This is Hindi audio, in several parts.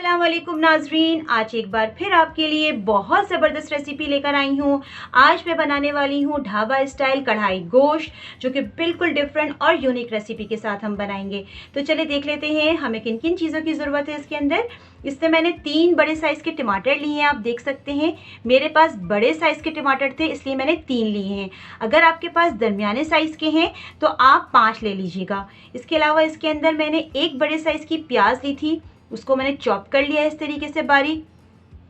अस्सलाम वालेकुम नाजरीन, आज एक बार फिर आपके लिए बहुत ज़बरदस्त रेसिपी लेकर आई हूँ। आज मैं बनाने वाली हूँ ढाबा स्टाइल कढ़ाई गोश्त, जो कि बिल्कुल डिफरेंट और यूनिक रेसिपी के साथ हम बनाएंगे। तो चलिए देख लेते हैं हमें किन किन चीज़ों की ज़रूरत है इसके अंदर। इससे मैंने 3 बड़े साइज़ के टमाटर लिए हैं। आप देख सकते हैं मेरे पास बड़े साइज़ के टमाटर थे, इसलिए मैंने 3 लिए हैं। अगर आपके पास दरमियाने साइज़ के हैं तो आप 5 ले लीजिएगा। इसके अलावा इसके अंदर मैंने एक बड़े साइज़ की प्याज ली थी, उसको मैंने चॉप कर लिया है इस तरीके से बारीक।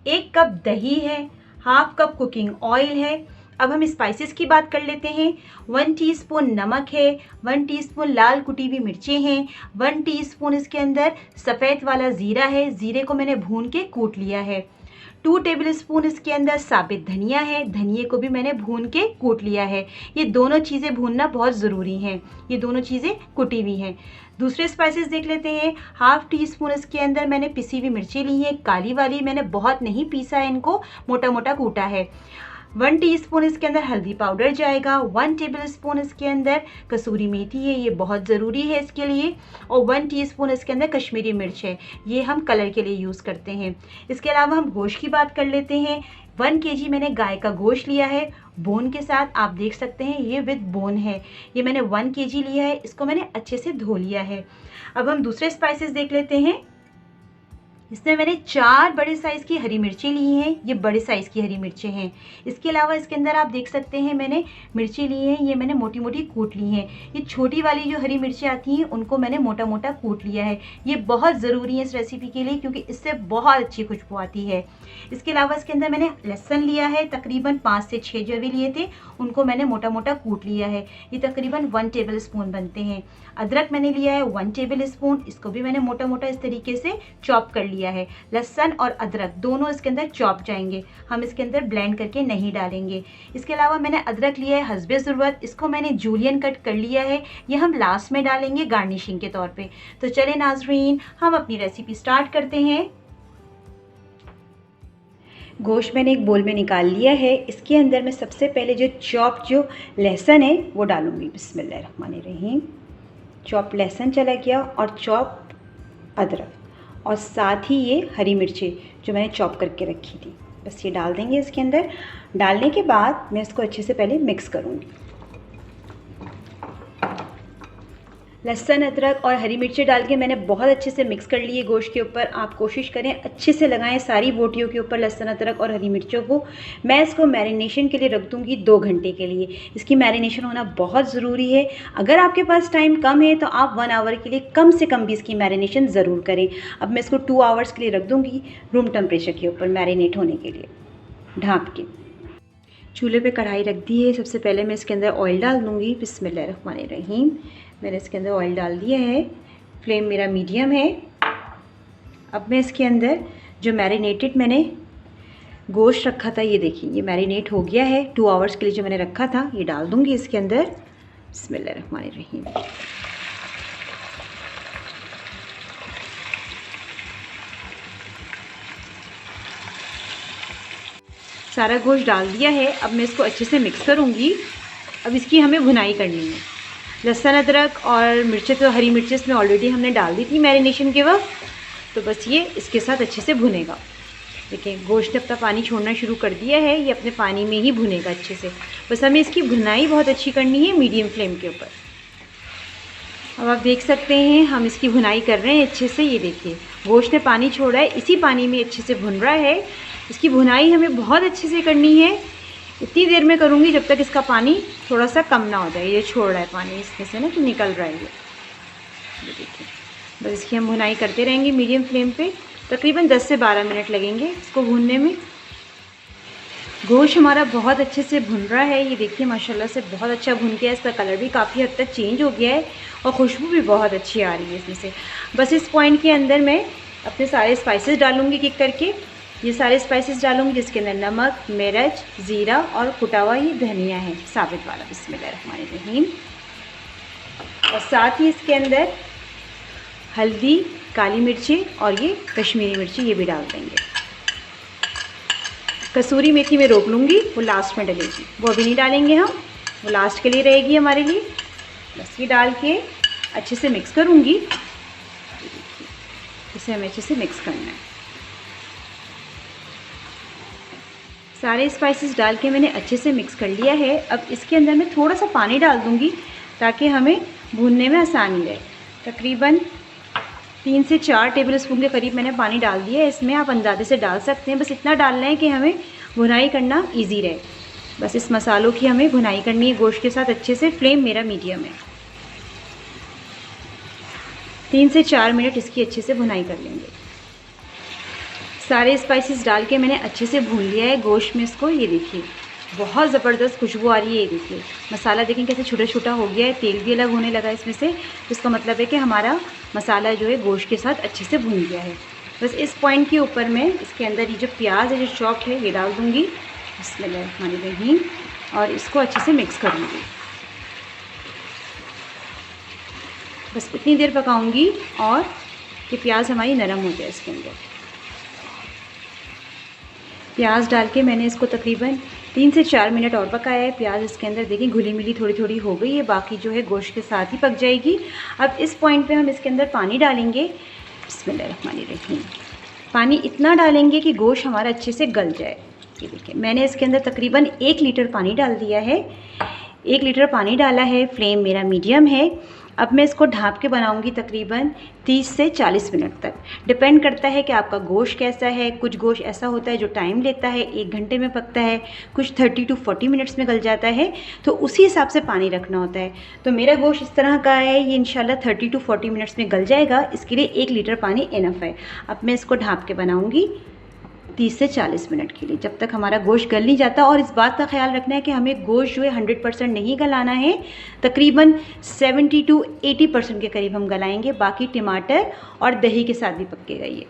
1 कप दही है, हाफ कप कुकिंग ऑयल है। अब हम स्पाइसेस की बात कर लेते हैं। 1 टीस्पून नमक है, 1 टीस्पून लाल कुटी हुई मिर्चें हैं, 1 टीस्पून इसके अंदर सफ़ेद वाला ज़ीरा है, ज़ीरे को मैंने भून के कूट लिया है। 2 टेबलस्पून इसके अंदर साबित धनिया है, धनिये को भी मैंने भून के कूट लिया है। ये दोनों चीज़ें भूनना बहुत ज़रूरी हैं, ये दोनों चीज़ें कुटी हुई हैं। दूसरे स्पाइसेस देख लेते हैं। हाफ टी स्पून इसके अंदर मैंने पिसी हुई मिर्ची ली है, काली वाली, मैंने बहुत नहीं पीसा है, इनको मोटा मोटा कूटा है। 1 टीस्पून इसके अंदर हल्दी पाउडर जाएगा। 1 टेबलस्पून इसके अंदर कसूरी मेथी है, ये बहुत ज़रूरी है इसके लिए। और 1 टीस्पून इसके अंदर कश्मीरी मिर्च है, ये हम कलर के लिए यूज़ करते हैं। इसके अलावा हम गोश्त की बात कर लेते हैं। 1 केजी मैंने गाय का गोश्त लिया है, बोन के साथ। आप देख सकते हैं ये विद बोन है। ये मैंने 1 केजी लिया है, इसको मैंने अच्छे से धो लिया है। अब हम दूसरे स्पाइसेस देख लेते हैं। इसमें मैंने 4 बड़े साइज़ की हरी मिर्ची ली हैं, ये बड़े साइज़ की हरी मिर्चें हैं। इसके अलावा इसके अंदर आप देख सकते हैं मैंने मिर्ची ली हैं, ये मैंने मोटी मोटी कूट ली हैं। ये छोटी वाली जो हरी मिर्चें आती हैं उनको मैंने मोटा मोटा कूट लिया है। ये बहुत ज़रूरी है इस रेसिपी के लिए, क्योंकि इससे बहुत अच्छी खुशबू आती है। इसके अलावा इसके अंदर मैंने लहसुन लिया है, तकरीबन 5 से 6 जो भी लिए थे, उनको मैंने मोटा मोटा कूट लिया है। ये तकरीबन 1 टेबल स्पून बनते हैं। अदरक मैंने लिया है 1 टेबल स्पून, इसको भी मैंने मोटा मोटा इस तरीके से चॉप कर लिया है। लहसुन और अदरक दोनों इसके अंदर चॉप जाएंगे, हम इसके अंदर ब्लेंड करके नहीं डालेंगे। इसके अलावा मैंने अदरक लिया है हस्बे ज़रूरत, इसको मैंने जूलियन कट कर लिया है, ये हम लास्ट में डालेंगे गार्निशिंग के तौर पे। तो चले नाजरीन, हम अपनी रेसिपी स्टार्ट करते हैं। गोश्त मैंने एक बोल में निकाल लिया है। इसके अंदर मैं सबसे पहले जो लहसुन है वो डालूंगी। बिस्मिल्लाहिर्रहमानिर्रहीम। चॉप लहसुन चला गया और चॉप अदरक, और साथ ही ये हरी मिर्ची जो मैंने चॉप करके रखी थी, बस ये डाल देंगे इसके अंदर। डालने के बाद मैं इसको अच्छे से पहले मिक्स करूँगी। लहसुन, अदरक और हरी मिर्ची डाल के मैंने बहुत अच्छे से मिक्स कर लिए गोश्त के ऊपर। आप कोशिश करें अच्छे से लगाएं सारी बोटियों के ऊपर लहसुन, अदरक और हरी मिर्चों को। मैं इसको मैरिनेशन के लिए रख दूंगी 2 घंटे के लिए। इसकी मैरिनेशन होना बहुत ज़रूरी है। अगर आपके पास टाइम कम है तो आप 1 आवर के लिए कम से कम भी इसकी मैरिनेशन ज़रूर करें। अब मैं इसको 2 आवर्स के लिए रख दूँगी रूम टेम्परेचर के ऊपर मैरिनेट होने के लिए, ढाँप के। चूल्हे पे कढ़ाई रख दी है। सबसे पहले मैं इसके अंदर ऑयल डाल दूँगी। बिस्मिल्लाहिर्रहमानिर्रहीम। मैंने इसके अंदर ऑयल डाल दिया है, फ्लेम मेरा मीडियम है। अब मैं इसके अंदर जो मैरिनेटेड मैंने गोश्त रखा था, ये देखिए ये मैरिनेट हो गया है 2 आवर्स के लिए जो मैंने रखा था, ये डाल दूँगी इसके अंदर। बिस्मिल्लाहिर्रहमानिर्रहीम। सारा गोश्त डाल दिया है। अब मैं इसको अच्छे से मिक्स करूँगी। अब इसकी हमें भुनाई करनी है। लहसुन, अदरक और मिर्चें, तो हरी मिर्चें इसमें ऑलरेडी हमने डाल दी थी मैरिनेशन के वक्त, तो बस ये इसके साथ अच्छे से भुनेगा। देखिए गोश्त ने अपना पानी छोड़ना शुरू कर दिया है, ये अपने पानी में ही भुनेगा अच्छे से। बस हमें इसकी भुनाई बहुत अच्छी करनी है मीडियम फ्लेम के ऊपर। अब आप देख सकते हैं हम इसकी भुनाई कर रहे हैं अच्छे से। ये देखिए गोश्त ने पानी छोड़ा है, इसी पानी में अच्छे से भुन रहा है। इसकी भुनाई हमें बहुत अच्छे से करनी है। इतनी देर में करूँगी जब तक इसका पानी थोड़ा सा कम ना हो जाए। ये छोड़ रहा है पानी इसमें से ना, कि निकल रहा है ये देखिए। बस इसकी हम भुनाई करते रहेंगे मीडियम फ्लेम पे। तकरीबन 10 से 12 मिनट लगेंगे इसको भूनने में। गोश्त हमारा बहुत अच्छे से भुन रहा है। ये देखिए माशाल्लाह से बहुत अच्छा भुन गया है। इसका कलर भी काफ़ी हद तक चेंज हो गया है और खुशबू भी बहुत अच्छी आ रही है इसमें से। बस इस पॉइंट के अंदर मैं अपने सारे स्पाइसेस डालूँगी एक एक करके। ये सारे स्पाइसेस डालूँगी जिसके अंदर नमक, मिर्च, ज़ीरा और कुटा हुआ ये धनिया है साबित वाला। बिस्मिल्लाहिर्रहमानिर्रहीम। और साथ ही इसके अंदर हल्दी, काली मिर्ची और ये कश्मीरी मिर्ची ये भी डाल देंगे। कसूरी मेथी में रोक लूँगी, वो लास्ट में डलेगी, वो अभी नहीं डालेंगे हम, वो लास्ट के लिए रहेगी हमारे लिए। बस ये डाल के अच्छे से मिक्स करूँगी। इसे हमें अच्छे से मिक्स करना है। सारे स्पाइसेस डाल के मैंने अच्छे से मिक्स कर लिया है। अब इसके अंदर मैं थोड़ा सा पानी डाल दूँगी ताकि हमें भूनने में आसानी रहे। तकरीबन 3 से 4 टेबलस्पून के करीब मैंने पानी डाल दिया है। इसमें आप अंदाजे से डाल सकते हैं, बस इतना डालना है कि हमें भुनाई करना ईजी रहे। बस इस मसालों की हमें भुनाई करनी है गोश्त के साथ अच्छे से। फ्लेम मेरा मीडियम है। 3 से 4 मिनट इसकी अच्छे से भुनाई कर लेंगे। सारे स्पाइसेस डाल के मैंने अच्छे से भून लिया है गोश्त में इसको। ये देखिए बहुत ज़बरदस्त खुशबू आ रही है। ये देखिए मसाला देखें कैसे छोटा छोटा हो गया है, तेल भी अलग होने लगा इसमें से। इसका मतलब है कि हमारा मसाला जो है गोश्त के साथ अच्छे से भून गया है। बस इस पॉइंट के ऊपर मैं इसके अंदर ये जो प्याज है जो चॉप्ड है ये डाल दूँगी। बिस्मिल्लाहिर्रहमानिर्रहीम। और इसको अच्छे से मिक्स करूँगी। बस इतनी देर पकाऊंगी और ये प्याज हमारी नरम हो जाए। इसके अंदर प्याज डाल के मैंने इसको तकरीबन 3 से 4 मिनट और पकाया है। प्याज इसके अंदर देखिए घुली मिली थोड़ी थोड़ी हो गई है, बाकी जो है गोश्त के साथ ही पक जाएगी। अब इस पॉइंट पे हम इसके अंदर पानी डालेंगे। बिस्मिल्लाहिर्रहमानिर्रहीम। पानी इतना डालेंगे कि गोश्त हमारा अच्छे से गल जाए। ये देखिए मैंने इसके अंदर तकरीबन 1 लीटर पानी डाल दिया है। 1 लीटर पानी डाला है। फ्लेम मेरा मीडियम है। अब मैं इसको ढाँप के बनाऊंगी तकरीबन 30 से 40 मिनट तक। डिपेंड करता है कि आपका गोश्त कैसा है। कुछ गोश्त ऐसा होता है जो टाइम लेता है, 1 घंटे में पकता है, कुछ 30 to 40 मिनट्स में गल जाता है, तो उसी हिसाब से पानी रखना होता है। तो मेरा गोश्त इस तरह का है, ये इंशाल्लाह 30 to 40 मिनट्स में गल जाएगा। इसके लिए 1 लीटर पानी इनफ है। अब मैं इसको ढाँप के बनाऊँगी 30 से 40 मिनट के लिए, जब तक हमारा गोश्त गल नहीं जाता। और इस बात का ख्याल रखना है कि हमें गोश्त जो है 100% नहीं गलाना है, तकरीबन 70 to 80% के करीब हम गलाएंगे। बाकी टमाटर और दही के साथ भी पकेगा ये।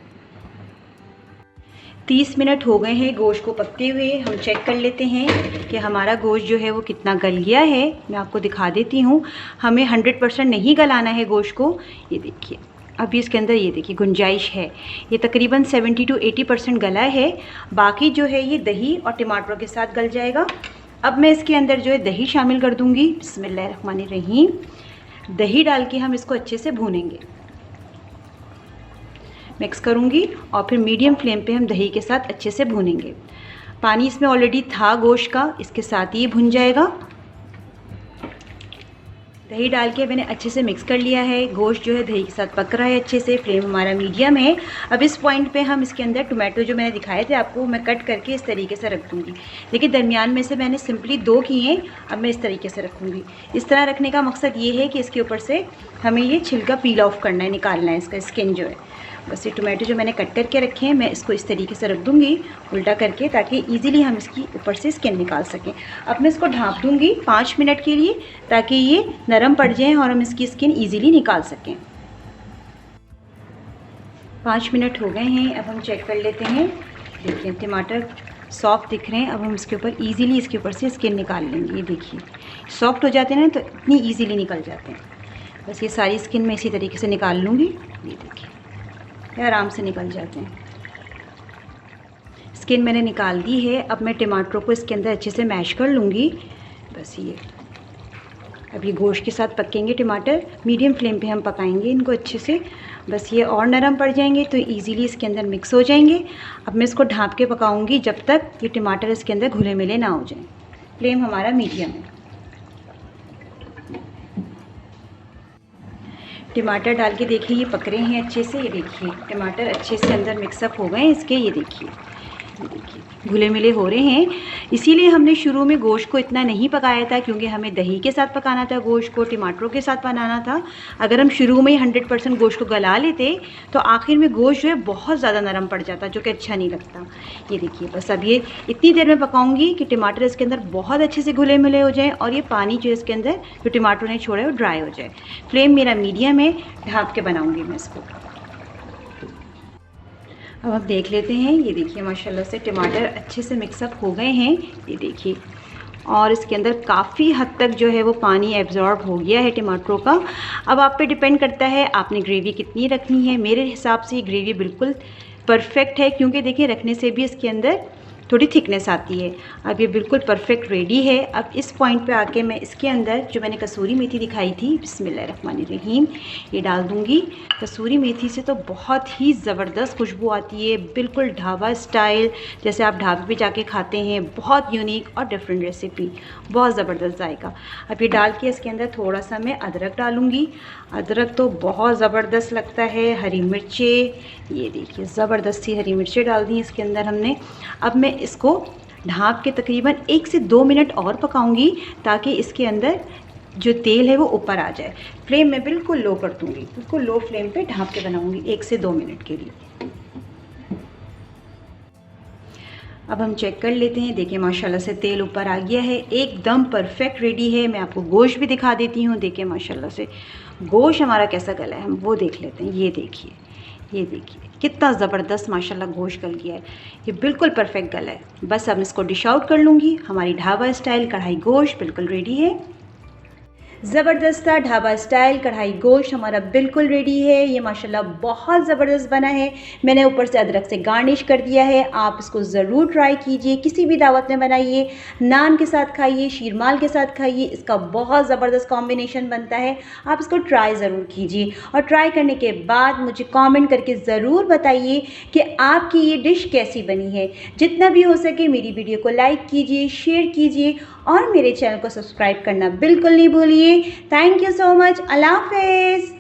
30 मिनट हो गए हैं गोश्त को पकते हुए। हम चेक कर लेते हैं कि हमारा गोश्त जो है वो कितना गल गया है। मैं आपको दिखा देती हूँ। हमें 100% नहीं गलाना है गोश्त को। ये देखिए अभी इसके अंदर ये देखिए गुंजाइश है। ये तकरीबन 70 to 80% गला है। बाकी जो है ये दही और टमाटरों के साथ गल जाएगा। अब मैं इसके अंदर जो है दही शामिल कर दूंगी। बिस्मिल्लाहिर्रहमानिर्रहीम। दही डाल के हम इसको अच्छे से भूनेंगे, मिक्स करूंगी और फिर मीडियम फ्लेम पे हम दही के साथ अच्छे से भूनेंगे। पानी इसमें ऑलरेडी था गोश्त का, इसके साथ ही भुन जाएगा। दही डाल के मैंने अच्छे से मिक्स कर लिया है। गोश्त जो है दही के साथ पक रहा है अच्छे से। फ्लेम हमारा मीडियम है। अब इस पॉइंट पे हम इसके अंदर टोमेटो जो मैंने दिखाए थे आपको, मैं कट करके इस तरीके से रख दूँगी। देखिए दरमियान में से मैंने सिंपली 2 किए हैं। अब मैं इस तरीके से रखूँगी। इस तरह रखने का मकसद ये है कि इसके ऊपर से हमें ये छिलका पील ऑफ करना है, निकालना है इसका स्किन जो है। बस ये टोमेटो जो मैंने कट करके रखे हैं मैं इसको इस तरीके से रख दूँगी उल्टा करके, ताकि ईज़िली हम इसकी ऊपर से स्किन निकाल सकें। अब मैं इसको ढाँप दूँगी 5 मिनट के लिए, ताकि ये नरम पड़ जाए और हम इसकी स्किन ईज़िली निकाल सकें। 5 मिनट हो गए हैं। अब हम चेक कर लेते हैं। देखिए टमाटर सॉफ्ट दिख रहे हैं। अब हम इसके ऊपर ईज़िली इसके ऊपर से स्किन निकाल लेंगे। ये देखिए सॉफ्ट हो जाते हैं ना, तो इतनी ईज़िली निकल जाते हैं। बस ये सारी स्किन मैं इसी तरीके से निकाल लूँगी। ये देखिए आराम से निकल जाते हैं। स्किन मैंने निकाल दी है। अब मैं टमाटरों को इसके अंदर अच्छे से मैश कर लूँगी। बस ये अब ये गोश्त के साथ पकेंगे टमाटर। मीडियम फ्लेम पे हम पकाएंगे इनको अच्छे से। बस ये और नरम पड़ जाएंगे तो इजीली इसके अंदर मिक्स हो जाएंगे। अब मैं इसको ढाँप के पकाऊंगी जब तक ये टमाटर इसके अंदर घुले मिले ना हो जाएं। फ्लेम हमारा मीडियम है। टमाटर डाल के देखिए ये पक रहे हैं अच्छे से। ये देखिए टमाटर अच्छे से अंदर मिक्सअप हो गए हैं इसके। ये देखिए घुले मिले हो रहे हैं। इसीलिए हमने शुरू में गोश्त को इतना नहीं पकाया था, क्योंकि हमें दही के साथ पकाना था, गोश्त को टमाटरों के साथ बनाना था। अगर हम शुरू में ही 100% गोश्त को गला लेते तो आखिर में गोश्त जो है बहुत ज़्यादा नरम पड़ जाता, जो कि अच्छा नहीं लगता। ये देखिए बस अब ये इतनी देर में पकाऊंगी कि टमाटर इसके अंदर बहुत अच्छे से घुले मिले हो जाएँ और ये पानी जो इसके अंदर जो टमाटरों ने छोड़ा है वो ड्राई हो जाए। फ्लेम मेरा मीडियम है। ढाँप के बनाऊँगी मैं इसको। अब आप देख लेते हैं। ये देखिए माशाल्लाह से टमाटर अच्छे से मिक्सअप हो गए हैं। ये देखिए और इसके अंदर काफ़ी हद तक जो है वो पानी एब्जॉर्ब हो गया है टमाटरों का। अब आप पे डिपेंड करता है आपने ग्रेवी कितनी रखनी है। मेरे हिसाब से ये ग्रेवी बिल्कुल परफेक्ट है, क्योंकि देखिए रखने से भी इसके अंदर थोड़ी थिकनेस आती है। अब ये बिल्कुल परफेक्ट रेडी है। अब इस पॉइंट पे आके मैं इसके अंदर जो मैंने कसूरी मेथी दिखाई थी, बिस्मिल्लाहिर्रहमानिर्रहीम, ये डाल दूँगी। कसूरी मेथी से तो बहुत ही ज़बरदस्त खुशबू आती है, बिल्कुल ढाबा स्टाइल जैसे आप ढाबे पे जाके खाते हैं। बहुत यूनिक और डिफरेंट रेसिपी, बहुत ज़बरदस्त जायका। अब ये डाल के इसके अंदर थोड़ा सा मैं अदरक डालूँगी। अदरक तो बहुत ज़बरदस्त लगता है। हरी मिर्चें, ये देखिए ज़बरदस्त सी हरी मिर्चें डाल दी इसके अंदर हमने। अब मैं इसको ढाँप के तकरीबन 1 से 2 मिनट और पकाऊंगी ताकि इसके अंदर जो तेल है वो ऊपर आ जाए। फ्लेम मैं बिल्कुल लो कर दूँगी, बिल्कुल लो फ्लेम पे ढाँप के बनाऊँगी 1 से 2 मिनट के लिए। अब हम चेक कर लेते हैं। देखिए माशाल्लाह से तेल ऊपर आ गया है, एकदम परफेक्ट रेडी है। मैं आपको गोश्त भी दिखा देती हूँ। देखिए माशाल्लाह से गोश्त हमारा कैसा गला है, हम वो देख लेते हैं। ये देखिए, ये देखिए कितना ज़बरदस्त माशाल्लाह गोश्त गल गया है। ये बिल्कुल परफेक्ट गला है। बस अब इसको डिश आउट कर लूँगी। हमारी ढाबा स्टाइल कढ़ाई गोश्त बिल्कुल रेडी है। ज़बरदस्त सा ढाबा स्टाइल कढ़ाई गोश्त हमारा बिल्कुल रेडी है। ये माशाल्लाह बहुत ज़बरदस्त बना है। मैंने ऊपर से अदरक से गार्निश कर दिया है। आप इसको ज़रूर ट्राई कीजिए, किसी भी दावत में बनाइए, नान के साथ खाइए, शीरमाल के साथ खाइए, इसका बहुत ज़बरदस्त कॉम्बिनेशन बनता है। आप इसको ट्राई ज़रूर कीजिए और ट्राई करने के बाद मुझे कॉमेंट करके ज़रूर बताइए कि आपकी ये डिश कैसी बनी है। जितना भी हो सके मेरी वीडियो को लाइक कीजिए, शेयर कीजिए और मेरे चैनल को सब्सक्राइब करना बिल्कुल नहीं भूलिए। Thank you so much. अल्लाह हाफ़िज़।